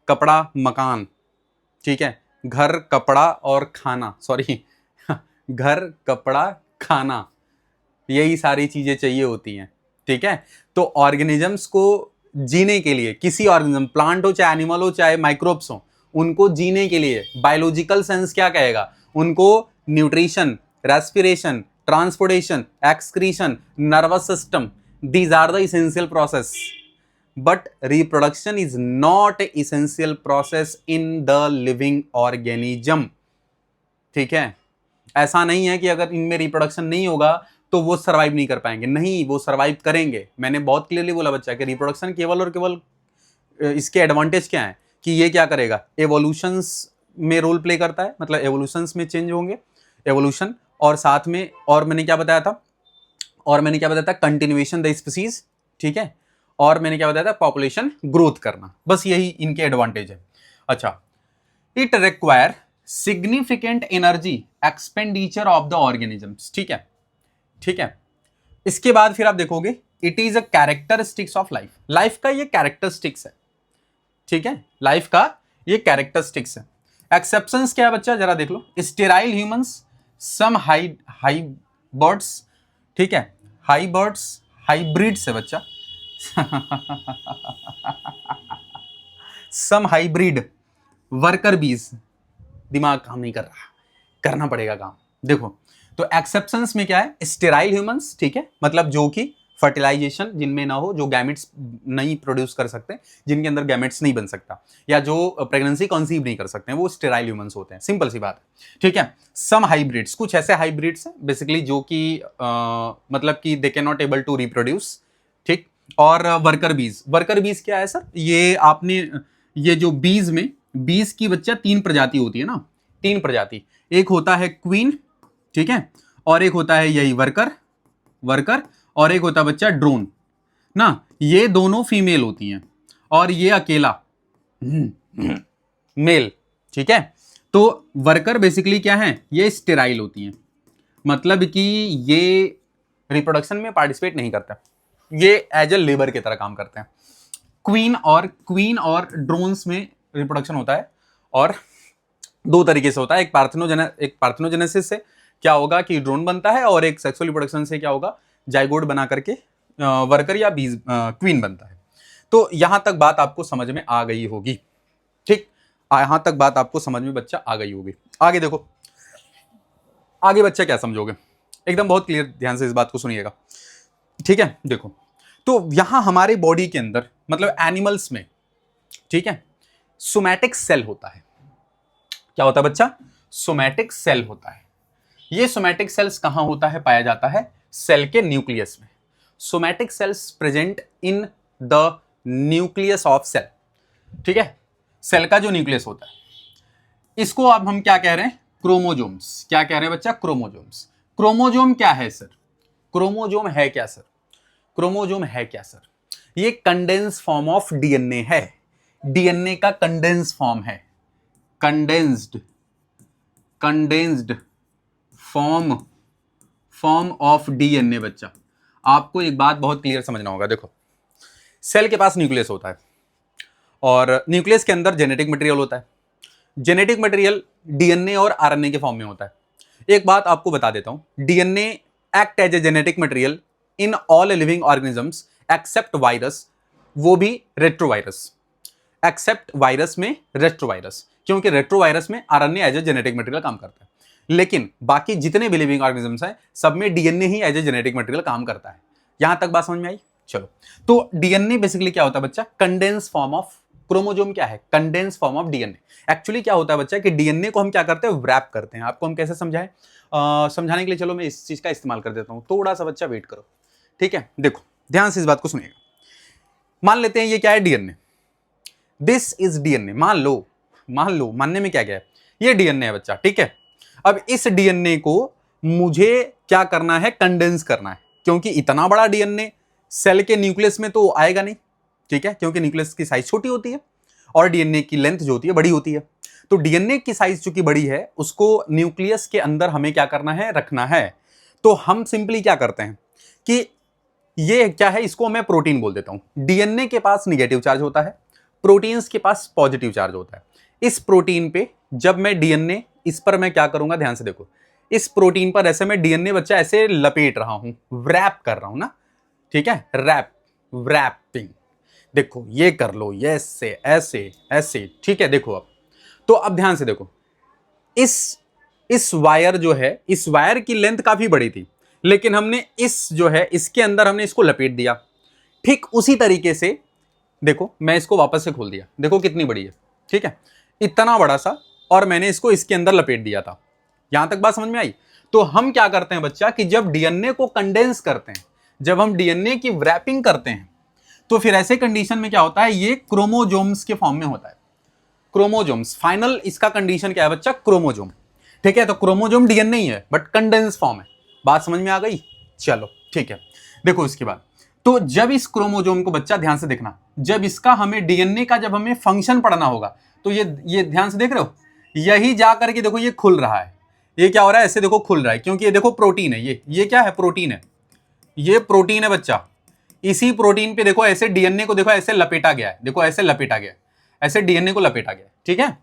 कपड़ा मकान, ठीक है, घर कपड़ा और खाना, सॉरी घर कपड़ा खाना, यही सारी चीजें चाहिए होती हैं, ठीक है। तो ऑर्गेनिजम्स को जीने के लिए, किसी ऑर्गेनिज्म, प्लांट हो चाहे एनिमल हो चाहे माइक्रोब्स हो, उनको जीने के लिए बायोलॉजिकल सेंस क्या कहेगा? उनको nutrition, respiration, transportation, excretion, nervous system, these are the essential process, but reproduction is not essential process in the living organism, ठीक है। ऐसा नहीं है कि अगर इनमें रिप्रोडक्शन नहीं होगा तो वो सर्वाइव नहीं कर पाएंगे, नहीं, वो सर्वाइव करेंगे। मैंने बहुत क्लियरली बोला बच्चा कि रिप्रोडक्शन केवल और केवल इसके एडवांटेज क्या है कि ये क्या करेगा? एवोल्यूशंस में रोल प्ले करता है, मतलब एवोल्यूशंस में चेंज होंगे, एवोल्यूशन, और साथ में, और मैंने क्या बताया था, कंटिन्यूएशन द स्पीसीज, ठीक है, और मैंने क्या बताया था? पॉपुलेशन ग्रोथ करना। बस यही इनके एडवांटेज है। अच्छा, it require significant energy expenditure of the organisms, ठीक है, ठीक है। इसके बाद फिर आप देखोगे it is a characteristics of life, life का ये कैरेक्टरिस्टिक्स है, ठीक है, लाइफ का ये कैरेक्टरिस्टिक्स है। एक्सेप्शंस क्या है बच्चा, जरा देख लो, sterile humans, some hybrids, ठीक है, हाई बर्ड्स, हाइब्रिड्स है बच्चा सम हाइब्रिड, वर्कर बीज, दिमाग काम नहीं कर रहा, करना पड़ेगा काम। देखो तो एक्सेप्शंस में क्या है, स्टेराइल ह्यूमंस, ठीक है, मतलब जो कि फर्टिलाइजेशन जिनमें ना हो, जो गैमेट्स नहीं प्रोड्यूस कर सकते, जिनके अंदर गैमेट्स नहीं बन सकता, या जो प्रेगनेंसी कंसीव नहीं कर सकते हैं, वो स्टेराइल ह्यूमंस होते हैं, सिंपल सी बात है, ठीक है। सम हाइब्रिड्स, कुछ ऐसे हाइब्रिड्स हैं बेसिकली जो कि मतलब कि they can not able to reproduce, ठीक। और वर्कर बीज, वर्कर बीज क्या है सर, ये आपने ये जो बीज में, बीज की बच्चा 3 प्रजाति होती है ना, 3 प्रजाति, एक होता है क्वीन, ठीक है, और एक होता है यही वर्कर, और एक होता है बच्चा ड्रोन ना, ये दोनों फीमेल होती हैं और ये अकेला मेल, ठीक है। तो वर्कर बेसिकली क्या है, ये स्टेराइल होती हैं, मतलब कि ये रिप्रोडक्शन में पार्टिसिपेट नहीं करता, ये एज ए लेबर की तरह काम करते हैं। क्वीन और ड्रोन्स में रिप्रोडक्शन होता है, और 2 तरीके से होता है, एक पार्थेनोजेनेसिस से क्या होगा कि ड्रोन बनता है, और एक सेक्सुअल रिप्रोडक्शन से क्या होगा, जाइगोट बना करके वर्कर या बीज क्वीन बनता है। तो यहां तक बात आपको समझ में आ गई होगी, ठीक, यहां तक बात आपको समझ में बच्चा आ गई होगी। आगे देखो, आगे बच्चा क्या समझोगे, एकदम बहुत क्लियर, ध्यान से इस बात को सुनिएगा, ठीक है। देखो तो यहां हमारे बॉडी के अंदर, मतलब एनिमल्स में, ठीक है, सोमैटिक सेल होता है। क्या होता है बच्चा, सोमैटिक सेल होता है। ये सोमैटिक सेल्स कहां होता है, पाया जाता है सेल के न्यूक्लियस में। Somatic cells present in the nucleus of cell, ठीक है, सेल का जो न्यूक्लियस होता है, इसको अब हम क्या कह रहे हैं, क्रोमोजोम्स। क्या कह रहे हैं बच्चा, क्रोमोजोम्स। क्रोमोजोम क्या है सर, क्रोमोजोम है क्या सर, क्रोमोजोम है क्या सर, ये कंडेंस फॉर्म ऑफ डीएनए है, डीएनए का कंडेंस फॉर्म है, कंडेंस्ड फॉर्म ऑफ डीएनए। बच्चा आपको एक बात बहुत क्लियर समझना होगा, देखो सेल के पास न्यूक्लियस होता है, और न्यूक्लियस के अंदर जेनेटिक मटेरियल होता है, जेनेटिक मटेरियल डीएनए और आरएनए के फॉर्म में होता है। एक बात आपको बता देता हूं, DNA act as a genetic material in all living organisms except virus, वो भी रेट्रोवायरस, एक्सेप्ट वायरस में रेट्रोवायरस, क्योंकि रेट्रोवायरस में RNA as a genetic material काम करता है, लेकिन बाकी जितने भी लिविंग ऑर्गेनिजम्स हैं सब में डीएनए ही एज ए जेनेटिक मटेरियल काम करता है। यहां तक बात समझ में आई, चलो। तो डीएनए बेसिकली क्या होता है बच्चा, कंडेंस फॉर्म ऑफ, क्रोमोजोम क्या है, condense form of DNA. Actually क्या होता है बच्चा कि डीएनए को हम क्या करते हैं, रैप करते हैं। आपको हम कैसे समझाएं, समझाने के लिए चलो मैं इस चीज का इस्तेमाल कर देता हूं, थोड़ा सा बच्चा वेट करो, ठीक है। देखो ध्यान से इस बात को सुनिएगा, मान लेते हैं ये क्या है, डीएनए, दिस इज डीएनए, मान लो, मानने में क्या क्या है, ये डीएनए है बच्चा, ठीक है। अब इस डीएनए को मुझे क्या करना है, कंडेंस करना है, क्योंकि इतना बड़ा डीएनए सेल के न्यूक्लियस में तो आएगा नहीं, ठीक है, क्योंकि न्यूक्लियस की साइज छोटी होती है और डीएनए की लेंथ जो होती है बड़ी होती है। तो डीएनए की साइज चूंकि बड़ी है, उसको न्यूक्लियस के अंदर हमें क्या करना है, रखना है। तो हम सिंपली क्या करते हैं कि ये क्या है, इसको मैं प्रोटीन बोल देता हूं। डीएनए के पास निगेटिव चार्ज होता है, प्रोटीन्स के पास पॉजिटिव चार्ज होता है। इस प्रोटीन पे जब मैं डीएनए, इस पर मैं क्या करूंगा, ध्यान से देखो, इस प्रोटीन पर ऐसे मैं डीएनए बच्चा ऐसे लपेट रहा हूं, रैप कर रहा हूं ना, ठीक है, रैपिंग, देखो ये कर लो, ये ऐसे ऐसे ऐसे, ठीक है। देखो अब तो अब ध्यान से देखो, इस वायर जो है, इस वायर की लेंथ काफी बड़ी थी, लेकिन हमने इस जो है इसके अंदर हमने इसको लपेट दिया। ठीक उसी तरीके से देखो, मैं इसको वापस से खोल दिया, देखो कितनी बड़ी है, ठीक है, इतना बड़ा सा, और मैंने इसको इसके अंदर लपेट दिया था। यहां तक बात समझ में आई। तो हम क्या करते हैं बच्चा कि जब डीएनए को कंडेंस करते हैं, जब हम डीएनए की रैपिंग करते हैं, तो फिर ऐसे कंडीशन में क्या होता है, ये क्रोमोजोम्स के फॉर्म में होता है। क्रोमोजोम्स, फाइनल इसका कंडीशन क्या है बच्चा, क्रोमोजोम, ठीक है। तो क्रोमोजोम डीएनए ही है बट कंडेंस फॉर्म है। बात समझ में आ गई, चलो ठीक है। देखो इसके बाद, तो जब इस क्रोमोजोम को बच्चा ध्यान से देखना, जब इसका हमें डीएनए का जब हमें फंक्शन पढ़ना होगा, तो ये ध्यान से देख रहे हो, यही जा करके देखो ये खुल रहा है, ये क्या हो रहा है, ऐसे देखो खुल रहा है, क्योंकि ये देखो प्रोटीन है, ये क्या है, प्रोटीन है, ये प्रोटीन है बच्चा, इसी प्रोटीन पे देखो ऐसे डीएनए को देखो ऐसे लपेटा गया है, देखो ऐसे लपेटा गया है, ऐसे डीएनए को लपेटा गया है, ठीक है।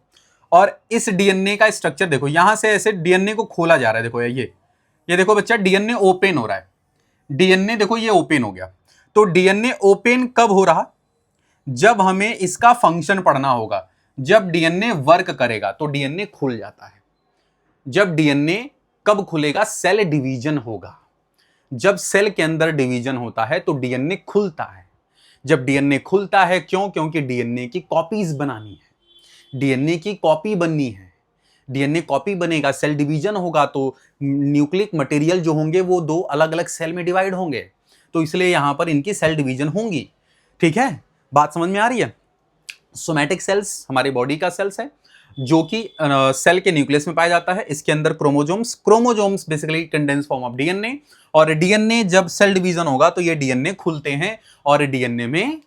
और इस डीएनए का स्ट्रक्चर देखो, यहां से ऐसे डीएनए को खोला जा रहा है, देखो ये देखो बच्चा डीएनए ओपन हो रहा है, डीएनए देखो ये ओपन हो गया। तो डीएनए ओपन कब हो रहा, जब हमें इसका फंक्शन पढ़ना होगा। जब डीएनए वर्क करेगा तो डीएनए खुल जाता है। जब डीएनए कब खुलेगा, सेल डिवीजन होगा। जब सेल के अंदर डिवीजन होता है तो डीएनए खुलता है। जब डीएनए खुलता है, क्यों? क्योंकि डीएनए की कॉपीज बनानी है, डीएनए की कॉपी बननी है। डीएनए कॉपी बनेगा, सेल डिवीजन होगा, तो न्यूक्लिक मटेरियल जो होंगे वो दो अलग अलग सेल में डिवाइड होंगे, तो इसलिए यहां पर इनकी सेल डिवीजन होंगी। ठीक है, बात समझ में आ रही है? सोमैटिक सेल्स हमारी बॉडी का सेल्स है जो कि सेल के न्यूक्लियस में पाया जाता है। इसके अंदर chromosomes basically condense form of DNA, और डीएनए जब सेल डिवीजन होगा तो ये डीएनए खुलते हैं, और डीएनए में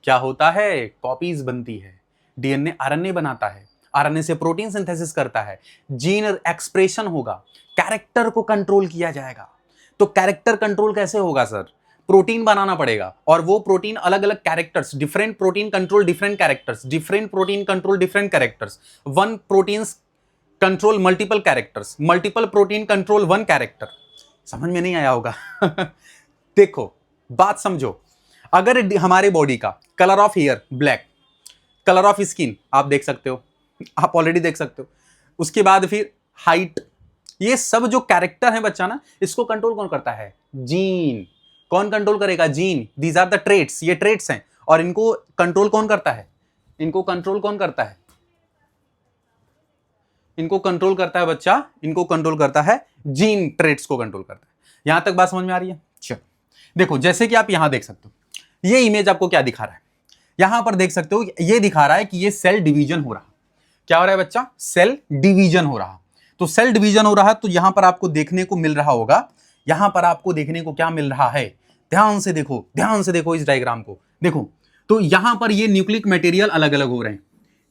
क्या होता है, कॉपीज बनती है। डीएनए आरएनए बनाता है, आरएनए से प्रोटीन सिंथेसिस करता है, जीन एक्सप्रेशन होगा, कैरेक्टर को कंट्रोल किया जाएगा। तो कैरेक्टर कंट्रोल कैसे होगा सर? प्रोटीन बनाना पड़ेगा, और वो प्रोटीन अलग अलग characters, different protein control different characters, different protein control different characters, one protein control multiple characters, multiple protein control one character. समझ में नहीं आया होगा? देखो बात समझो, अगर हमारे बॉडी का colour of hair black, colour of skin आप देख सकते हो, आप ऑलरेडी देख सकते हो, उसके बाद फिर हाइट, ये सब जो कैरेक्टर है बच्चा ना, इसको कंट्रोल कौन करता है? जीन। कौन कंट्रोल करेगा? Gene. These are the traits, ये ट्रेट्स हैं, और इनको कंट्रोल कौन करता है? इनको कंट्रोल कौन करता है? इनको कंट्रोल करता है बच्चा, इनको कंट्रोल करता है जीन, ट्रेट्स को कंट्रोल करता है। यहां तक बात समझ में आ रही है? चलो देखो, जैसे कि आप यहां देख सकते हो, ये इमेज आपको क्या दिखा रहा है? यहां पर देख सकते हो, ये दिखा रहा है कि ये सेल डिवीजन हो रहा। क्या हो रहा है बच्चा? सेल डिवीजन हो रहा। तो सेल डिवीजन हो रहा, तो यहां पर आपको देखने को मिल रहा होगा, यहां पर आपको देखने को क्या मिल रहा है? ध्यान से देखो, ध्यान से देखो इस डायग्राम को देखो। तो यहां पर ये न्यूक्लिक मटेरियल अलग अलग हो रहे हैं।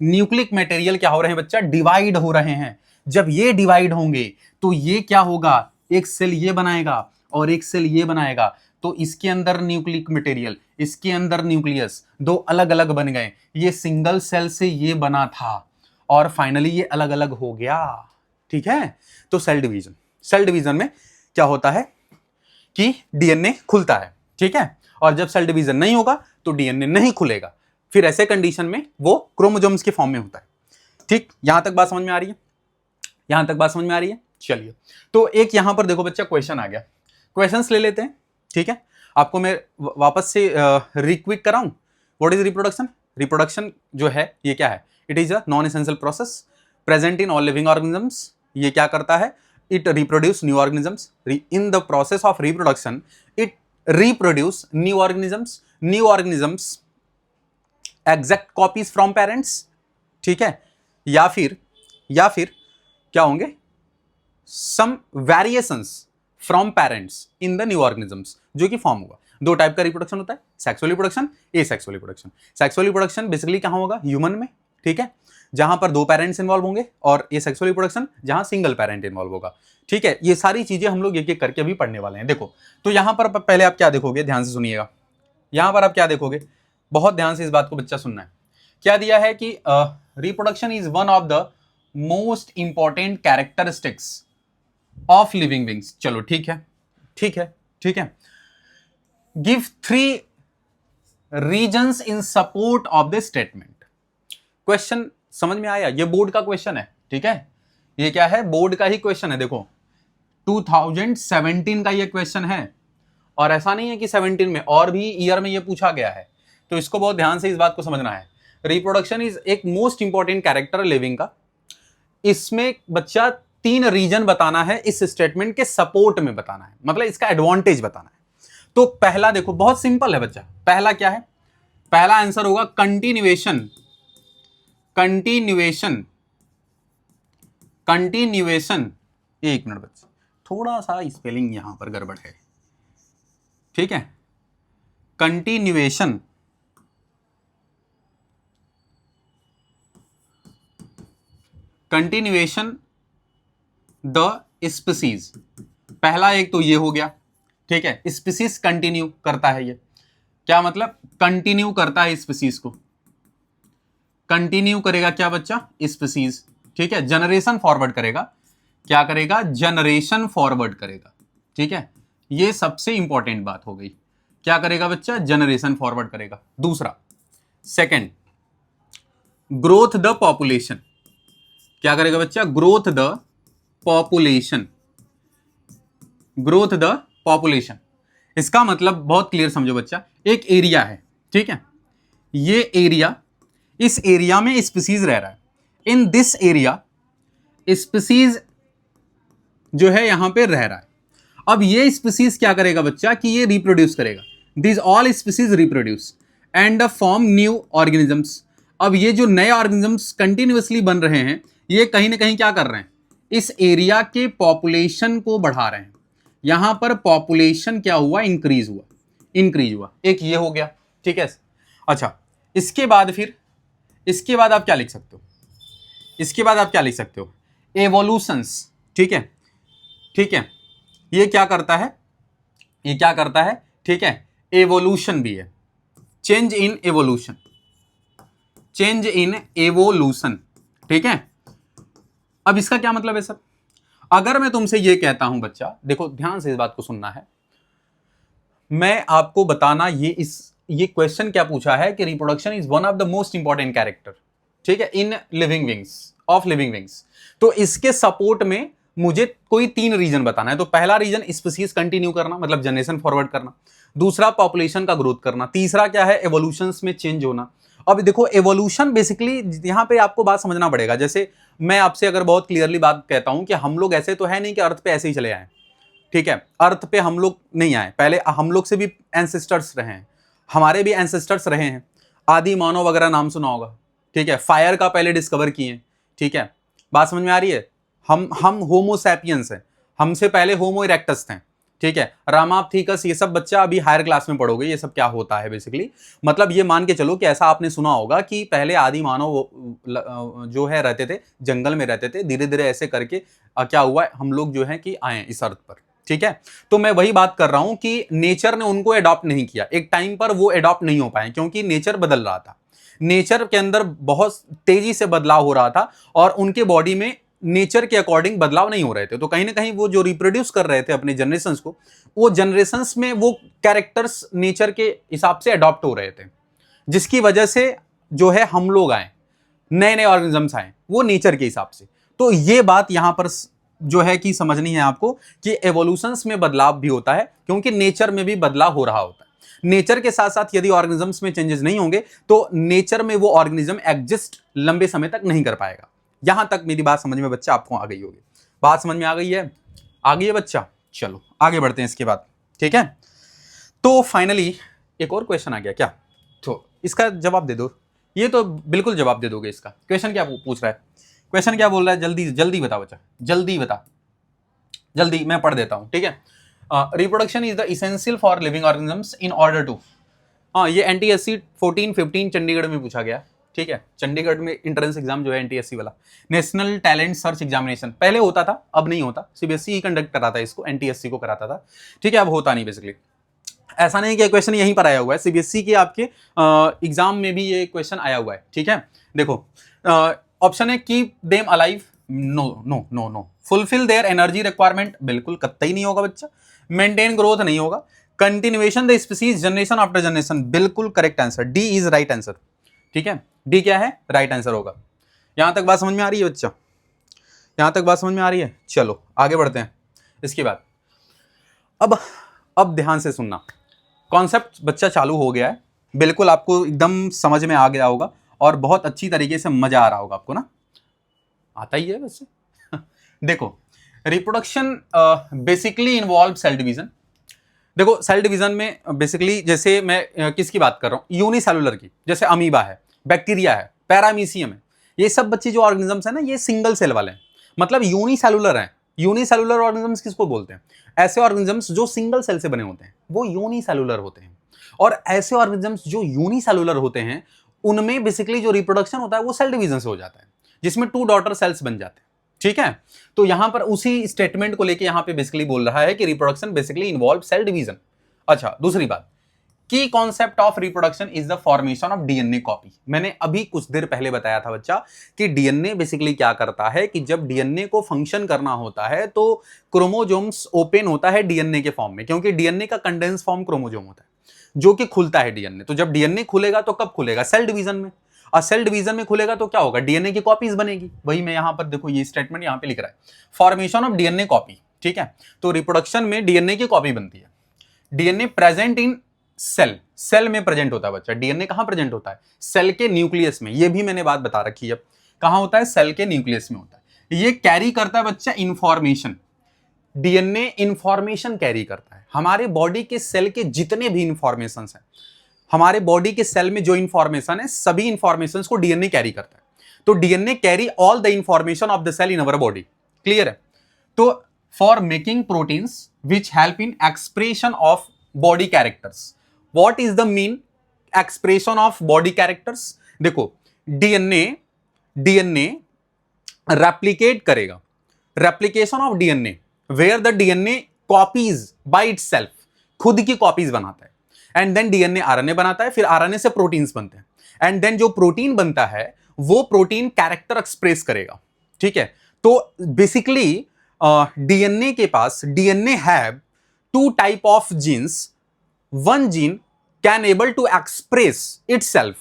न्यूक्लिक मटेरियल क्या हो रहे हैं बच्चा? डिवाइड हो रहे हैं। जब ये डिवाइड होंगे तो ये क्या होगा? एक सेल ये बनाएगा और एक सेल ये बनाएगा, तो इसके अंदर न्यूक्लिक मटेरियल, इसके अंदर न्यूक्लियस, दो अलग अलग बन गए। ये सिंगल सेल से ये बना था और फाइनली ये अलग अलग हो गया। ठीक है, तो सेल डिवीजन में क्या होता है कि डीएनए खुलता है। ठीक है, और जब सेल डिवीजन नहीं होगा तो डीएनए नहीं खुलेगा, फिर ऐसे कंडीशन में वो क्रोमोसोम्स के फॉर्म में होता है। ठीक, यहां तक बात समझ में आ रही है? यहां तक बात समझ में आ रही है? चलिए, तो एक यहां पर देखो बच्चा क्वेश्चन आ गया, क्वेश्चंस ले लेते हैं। ठीक है, आपको मैं वापस से रिक्विक कराऊं। What is reproduction? रिप्रोडक्शन जो है ये क्या है? It is a non essential process present in all living organisms. ये क्या करता है? It reproduce new organisms. In the process of reproduction it reproduce new organisms exact copies from parents. ठीक है, या फिर क्या होंगे? Some variations from parents in the new organisms, जो कि फॉर्म होगा। दो टाइप का रिप्रोडक्शन होता है, sexual reproduction, asexual reproduction. Sexual reproduction basically कहां होगा? ह्यूमन में। ठीक है, जहां पर दो पेरेंट्स इन्वॉल्व होंगे, और एसेक्सुअल रिप्रोडक्शन जहां सिंगल पेरेंट इन्वॉल्व होगा। ठीक है, ये सारी चीजें हम लोग एक एक करके अभी पढ़ने वाले हैं। देखो, तो यहां पर पहले आप क्या देखोगे? ध्यान से सुनिएगा। यहां पर आप क्या देखोगे? बहुत ध्यान से इस बात को बच्चा सुनना है। क्या दिया है कि reproduction is one of the most important characteristics of living beings. चलो ठीक है, ठीक है, ठीक है। Give 3 reasons in support of the statement. Question समझ में आया? ये बोर्ड का क्वेश्चन है। ठीक है, ये क्या है? बोर्ड का ही क्वेश्चन है। देखो 2017 का ये क्वेश्चन है, और ऐसा नहीं है कि 17 में, और भी ईयर में ये पूछा गया है, तो इसको बहुत ध्यान से इस बात को समझना है। रिप्रोडक्शन इज एक मोस्ट इंपॉर्टेंट कैरेक्टर लिविंग का। इसमें बच्चा 3 रीजन बताना है, इस स्टेटमेंट के सपोर्ट में बताना है, मतलब इसका एडवांटेज बताना है। तो पहला देखो, बहुत सिंपल है बच्चा। पहला क्या है? पहला आंसर होगा कंटिन्यूएशन। एक मिनट बच्चा, थोड़ा सा स्पेलिंग यहां पर गड़बड़ है। ठीक है, कंटिन्यूएशन द स्पीसीज। पहला एक तो ये हो गया। ठीक है, स्पीसीज कंटिन्यू करता है ये, क्या मतलब कंटिन्यू करता है स्पीसीज को, कंटिन्यू करेगा क्या बच्चा, स्पीसीज, ठीक है, जनरेशन फॉरवर्ड करेगा, क्या करेगा, जनरेशन फॉरवर्ड करेगा, ठीक है, ये सबसे इंपॉर्टेंट बात हो गई, क्या करेगा बच्चा, जनरेशन फॉरवर्ड करेगा। दूसरा, सेकंड, ग्रोथ द पॉपुलेशन, क्या करेगा बच्चा, growth the population, growth the population. इसका मतलब बहुत क्लियर समझो बच्चा, एक एरिया है, ठीक है, ये एरिया, इस एरिया में स्पीसीज रह रहा है, इन दिस एरिया स्पीसीज जो है यहां पे रह रहा है। अब ये स्पीसीज क्या करेगा बच्चा, कि ये रिप्रोड्यूस करेगा, this all species reproduce and form new organisms. अब ये जो नए ऑर्गेनिजम्स कंटिन्यूअसली बन रहे हैं, ये कहीं ना कहीं क्या कर रहे हैं, इस एरिया के पॉपुलेशन को बढ़ा रहे हैं। यहां पर पॉपुलेशन क्या हुआ, इंक्रीज हुआ, इंक्रीज हुआ, एक ये हो गया, ठीक है। अच्छा, इसके बाद फिर, इसके बाद आप क्या लिख सकते हो, इसके बाद आप क्या लिख सकते हो, एवोल्यूशंस, ठीक है, ठीक है, ये क्या करता है, ये क्या करता है, ठीक है, एवोल्यूशन भी है, change in evolution, change in evolution, ठीक है। अब इसका क्या मतलब है सर, अगर मैं तुमसे ये कहता हूं बच्चा, देखो ध्यान से इस बात को सुनना है, मैं आपको बताना, ये क्वेश्चन क्या पूछा है कि reproduction is one of the most important character, ठीक है, in living wings, of living wings. तो इसके सपोर्ट में मुझे कोई 3 रीजन बताना है। तो पहला रीजन स्पीसीज कंटिन्यू करना, मतलब जनरेशन फॉरवर्ड करना, दूसरा पॉपुलेशन का ग्रोथ करना, तीसरा क्या है, एवोल्यूशंस में चेंज होना। अब देखो एवोल्यूशन बेसिकली यहां पे आपको बात समझना पड़ेगा। जैसे मैं आपसे अगर बहुत क्लियरली बात कहता हूं कि हम लोग ऐसे तो है नहीं कि अर्थ पे ऐसे ही चले आए, ठीक है, अर्थ पे हम लोग नहीं आए, पहले हम लोग से भी एंसेस्टर्स रहे हैं, हमारे भी एंसेस्टर्स रहे हैं, आदि मानव वगैरह नाम सुना होगा, ठीक है, फायर का पहले डिस्कवर किए, ठीक है, बात समझ में आ रही है। हम होमो सैपियंस हैं, हमसे पहले होमो इरेक्टस थे, ठीक है, रामाप्थिकस, ये सब बच्चा अभी हायर क्लास में पढ़ोगे, ये सब क्या होता है बेसिकली। मतलब ये मान के चलो कि ऐसा आपने सुना होगा कि पहले आदि मानव जो है रहते थे, जंगल में रहते थे, धीरे धीरे ऐसे करके क्या हुआ, हम लोग जो है कि आए इस अर्थ पर, ठीक है। तो मैं वही बात कर रहा हूं कि नेचर ने उनको अडॉप्ट नहीं किया, एक टाइम पर वो अडॉप्ट नहीं हो पाए क्योंकि नेचर बदल रहा था, नेचर के अंदर बहुत तेजी से बदलाव हो रहा था और उनके बॉडी में नेचर के अकॉर्डिंग बदलाव नहीं हो रहे थे। तो कहीं ना कहीं वो जो रिप्रोड्यूस कर रहे थे अपने जनरेशंस को, वो जनरेशंस में वो कैरेक्टर्स नेचर के हिसाब से अडॉप्ट हो रहे थे, जिसकी वजह से जो है हम लोग आए, नए नए ऑर्गेनिजम्स आए, वो नेचर के हिसाब से। तो ये बात यहां पर जो है कि समझनी है आपको कि एवोल्यूशंस में बदलाव भी होता है क्योंकि नेचर में भी बदलाव हो रहा होता है। नेचर के साथ साथ यदि ऑर्गेनिजम्स में चेंजेस नहीं होंगे तो नेचर में वो ऑर्गेनिज्म एग्जिस्ट लंबे समय तक नहीं कर पाएगा। यहां तक मेरी बात समझ में बच्चा आपको आ गई होगी, बात समझ में आ गई है, आ गई है बच्चा। चलो आगे बढ़ते हैं इसके बाद, ठीक है। तो फाइनली एक और क्वेश्चन आ गया क्या, तो इसका जवाब दे दो, ये तो बिल्कुल जवाब दे दोगे। इसका क्वेश्चन क्या पूछ रहा है, क्वेश्चन क्या बोल रहा है, जल्दी जल्दी बता बच्चा, जल्दी बता, जल्दी मैं पढ़ देता हूं, ठीक है। Reproduction is the essential for living organisms in order to, हाँ ये NTSC 14-15 चंडीगढ़ में पूछा गया, ठीक है। चंडीगढ़ में इंट्रेंस एग्जाम जो है NTSC वाला, नेशनल टैलेंट सर्च एग्जामिनेशन, पहले होता था अब नहीं होता, CBSE ही कंडक्ट कराता है इसको, NTSC को कराता था, ठीक है, अब होता नहीं। बेसिकली ऐसा नहीं कि क्वेश्चन यहीं पर आया हुआ है, CBSE के आपके एग्जाम में भी ये क्वेश्चन आया हुआ है, ठीक है। देखो ऑप्शन है keep them alive, no no no no, fulfil their energy requirement, बिल्कुल कतई नहीं होगा बच्चा, मेंटेन ग्रोथ नहीं होगा, continuation the species generation after generation, बिल्कुल correct answer, D is right answer, ठीक है, डी क्या है, राइट आंसर होगा। यहां तक बात समझ में आ रही है बच्चा, यहां तक बात समझ में आ रही है। चलो आगे बढ़ते हैं इसके बाद। अब ध्यान से सुनना, कॉन्सेप्ट बच्चा चालू हो गया है, बिल्कुल आपको एकदम समझ में आ गया होगा और बहुत अच्छी तरीके से मजा आ रहा होगा आपको ना, आता ही है वैसे। देखो reproduction basically involve cell division. देखो सेल डिवीजन में बेसिकली जैसे मैं किसकी बात कर रहा हूं, यूनिसेलुलर की, जैसे अमीबा है, बैक्टीरिया है, पैरामीशियम है, ये सब बच्चे जो ऑर्गेनिजम्स है ना, ये सिंगल सेल वाले हैं, मतलब यूनिसेलुलर हैं। यूनिसेलुलर ऑर्गेनिजम्स किसको बोलते हैं, ऐसे ऑर्गेनिजम्स जो सिंगल सेल से बने होते हैं वो यूनिसेलुलर होते हैं। और ऐसे ऑर्गेनिजम्स जो यूनिसेलुलर होते हैं उनमें बेसिकली जो रिप्रोडक्शन होता है वो सेल डिवीजन से हो जाता है, जिसमें 2 डॉटर सेल्स बन जाते हैं, ठीक है। तो यहां पर उसी स्टेटमेंट को लेके यहां पे बेसिकली बोल रहा है कि reproduction basically involve cell division. अच्छा, दूसरी बात, की concept of reproduction is the formation of DNA copy. मैंने अभी कुछ देर पहले बताया था बच्चा कि डीएनए बेसिकली क्या करता है कि जब डीएनए को फंक्शन करना होता है तो क्रोमोजोम्स ओपन होता है डीएनए के फॉर्म में, क्योंकि डीएनए का कंडेंस फॉर्म क्रोमोजोम होता है जो कि खुलता है डीएनए। तो जब डीएनए खुलेगा तो कब खुलेगा? सेल डिवीजन में। और सेल डिवीजन में खुलेगा तो क्या होगा? डीएनए की कॉपीज बनेगी। वही मैं यहां पर देखो ये स्टेटमेंट यहां पे लिख रहा है, फॉर्मेशन ऑफ डीएनए कॉपी। ठीक है, तो रिप्रोडक्शन में डीएनए की कॉपी बनती है। DNA present in cell, cell में प्रेजेंट होता है बच्चा। डीएनए कहां प्रेजेंट होता है? सेल के न्यूक्लियस में। ये भी मैंने बात बता रखी है, कहां होता है? सेल के न्यूक्लियस में होता है। ये कैरी करता है बच्चा इंफॉर्मेशन। डीएनए इंफॉर्मेशन कैरी करता है। हमारे बॉडी के सेल के जितने भी इंफॉर्मेशन हैं, हमारे बॉडी के सेल में जो इंफॉर्मेशन है, सभी इंफॉर्मेशन को डीएनए कैरी करता है। तो DNA carry all the information of the cell in our body. Clear है? तो for making proteins which help in expression of body characters. What is the mean expression of body characters? देखो, DNA replicate करेगा। Replication of DNA where the DNA copies by itself, खुद की copies बनाता है। And then DNA RNA बनाता है, फिर RNA से प्रोटीन्स बनते हैं। एंड देन जो प्रोटीन बनता है वो प्रोटीन कैरेक्टर एक्सप्रेस करेगा। ठीक है, तो बेसिकली डीएनए के पास, DNA have two type of genes. One gene can able to express itself.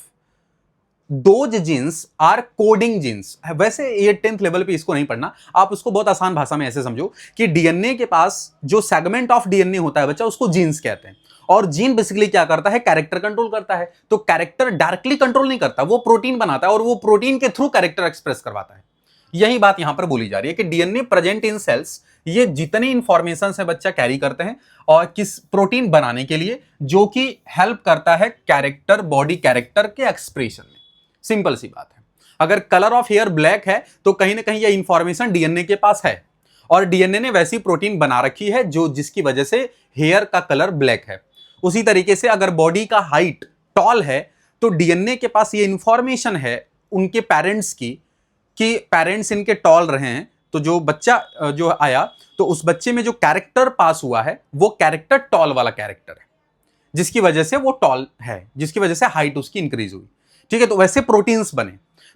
Those genes are coding genes. वैसे ये 10th लेवल पे इसको नहीं पढ़ना, आप उसको बहुत आसान भाषा में ऐसे समझो कि डीएनए के पास जो सेगमेंट ऑफ डीएनए होता है बच्चा, उसको जीन्स कहते हैं। और जीन बेसिकली क्या करता है? कैरेक्टर कंट्रोल करता है। तो कैरेक्टर डायरेक्टली कंट्रोल नहीं करता, वो प्रोटीन बनाता है और वो प्रोटीन के थ्रू कैरेक्टर एक्सप्रेस करवाता है। यही बात यहां पर बोली जा रही है कि डीएनए प्रेजेंट इन सेल्स, ये जितने इंफॉर्मेशन है बच्चा कैरी करते हैं और किस प्रोटीन बनाने के लिए, जो कि हेल्प करता है कैरेक्टर, बॉडी कैरेक्टर के एक्सप्रेशन में। सिंपल सी बात है। अगर कलर ऑफ हेयर ब्लैक है तो कहीं ना कहीं यह इंफॉर्मेशन डीएनए के पास है, और डीएनए ने वैसी प्रोटीन बना रखी है जो जिसकी वजह से हेयर का कलर ब्लैक है। उसी तरीके से अगर बॉडी का हाइट टॉल है तो डीएनए के पास ये इंफॉर्मेशन है उनके पेरेंट्स की कि पेरेंट्स इनके टॉल रहे हैं, तो जो बच्चा जो आया तो उस बच्चे में जो कैरेक्टर पास हुआ है वो कैरेक्टर टॉल वाला कैरेक्टर है, जिसकी वजह से वो टॉल है, जिसकी वजह से हाइट उसकी इंक्रीज हुई। ठीक है, तो वैसे प्रोटीन्स बने।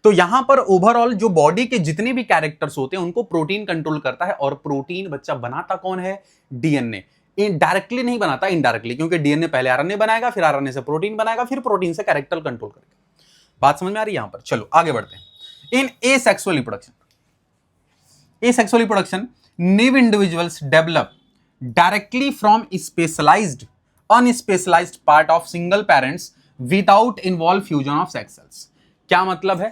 तो यहां पर ओवरऑल जो बॉडी के जितने भी कैरेक्टर्स होते हैं उनको प्रोटीन कंट्रोल करता है। और प्रोटीन बच्चा बनाता कौन है? डीएनए। डायरेक्टली नहीं बनाता, इनडायरेक्टली, क्योंकि डीएनए पहले आरएनए बनाएगा, फिर आरएनए से प्रोटीन बनाएगा, फिर प्रोटीन से कैरेक्टर कंट्रोल करेगा। बात समझ में आ रही है यहां पर? चलो आगे बढ़ते हैं। In asexual reproduction, asexual reproduction, new individuals develop directly from specialized unspecialized part of single parents without involve fusion of sex cells। क्या मतलब है?